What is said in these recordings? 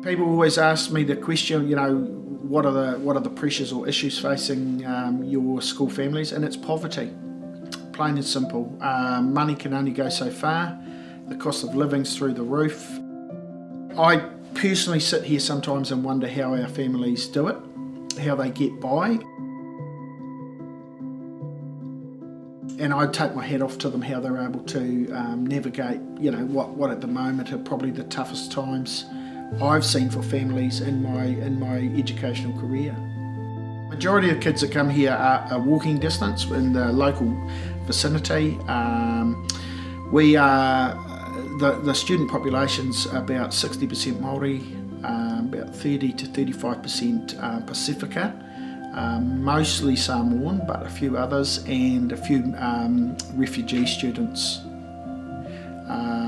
People always ask me the question, what are the pressures or issues facing your school families, and it's poverty, plain and simple. Money can only go so far. The cost of living's through the roof. I personally sit here sometimes and wonder how our families do it, how they get by. And I take my hat off to them how they're able to navigate, what at the moment are probably the toughest times I've seen for families in my educational career. Majority of kids that come here are walking distance in the local vicinity. We are the student population's about 60% Māori, about 30 to 35% Pacifica, mostly Samoan, but a few others, and a few refugee students.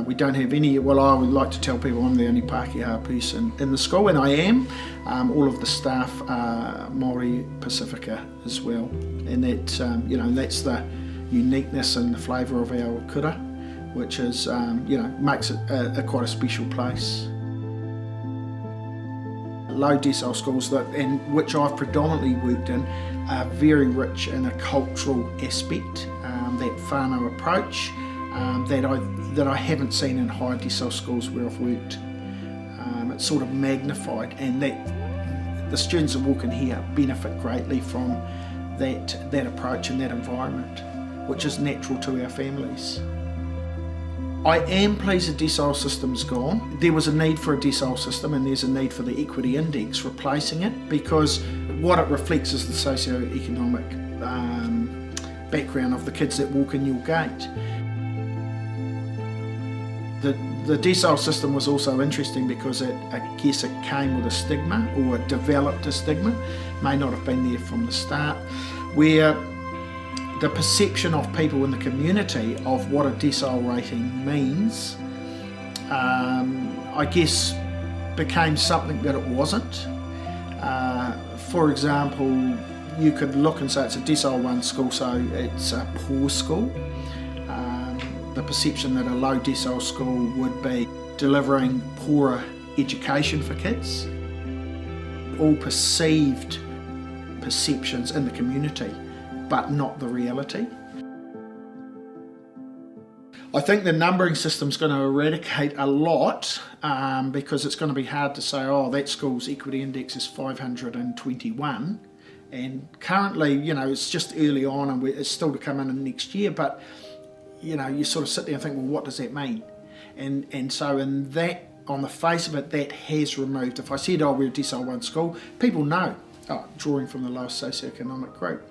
We don't have any, I would like to tell people I'm the only Pākehā person in the school, and I am. All of the staff are Māori Pacifica as well, and that, that's the uniqueness and the flavour of our kura, which is, makes it quite a special place. Low decile schools, which I've predominantly worked in, are very rich in a cultural aspect, that whānau approach, that I haven't seen in high decile schools where I've worked. It's sort of magnified, and that the students that walk in here benefit greatly from that approach and that environment, which is natural to our families. I am pleased the decile system's gone. There was a need for a decile system, and there's a need for the equity index replacing it, because what it reflects is the socio-economic background of the kids that walk in your gate. The decile system was also interesting because it came with a stigma, or it developed a stigma, may not have been there from the start, where the perception of people in the community of what a decile rating means, I guess, became something that it wasn't. For example, you could look and say it's a decile 1 school, so it's a poor school. The perception that a low decile school would be delivering poorer education for kids. All perceived perceptions in the community, but not the reality. I think the numbering system's going to eradicate a lot, because it's going to be hard to say, that school's equity index is 521, and currently, it's just early on, and it's still to come in next year, but you sort of sit there and think, well, what does that mean? And so in that, on the face of it, that has removed. If I said, we're a decile 1 school, people know, drawing from the lowest socioeconomic group.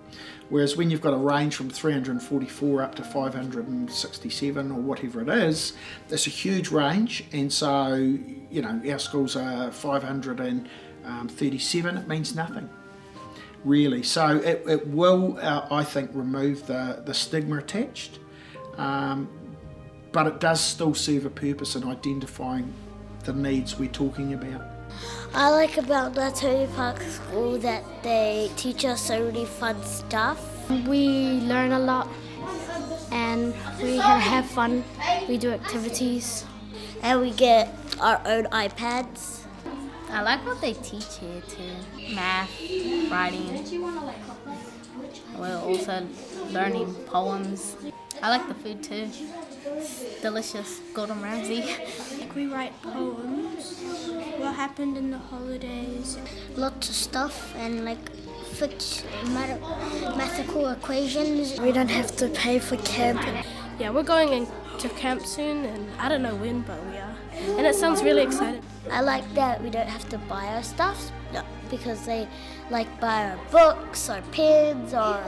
Whereas when you've got a range from 344 up to 567 or whatever it is, that's a huge range. And so, our schools are 537, it means nothing, really. So it will, I think, remove the stigma attached. But it does still serve a purpose in identifying the needs we're talking about. I like about Ngātauri Park School that they teach us so many fun stuff. We learn a lot and we have fun. We do activities. And we get our own iPads. I like what they teach here too. Math, writing. We're also learning poems. I like the food too. It's delicious. Gordon Ramsay. We write poems, what happened in the holidays. Lots of stuff, and mathematical equations. We don't have to pay for camp. Yeah, we're going into camp soon, and I don't know when, but we are. And it sounds really exciting. I like that we don't have to buy our stuff, because they buy our books, our pens, our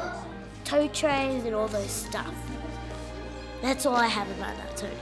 tow trays, and all those stuff. That's all I have about Ngātauri.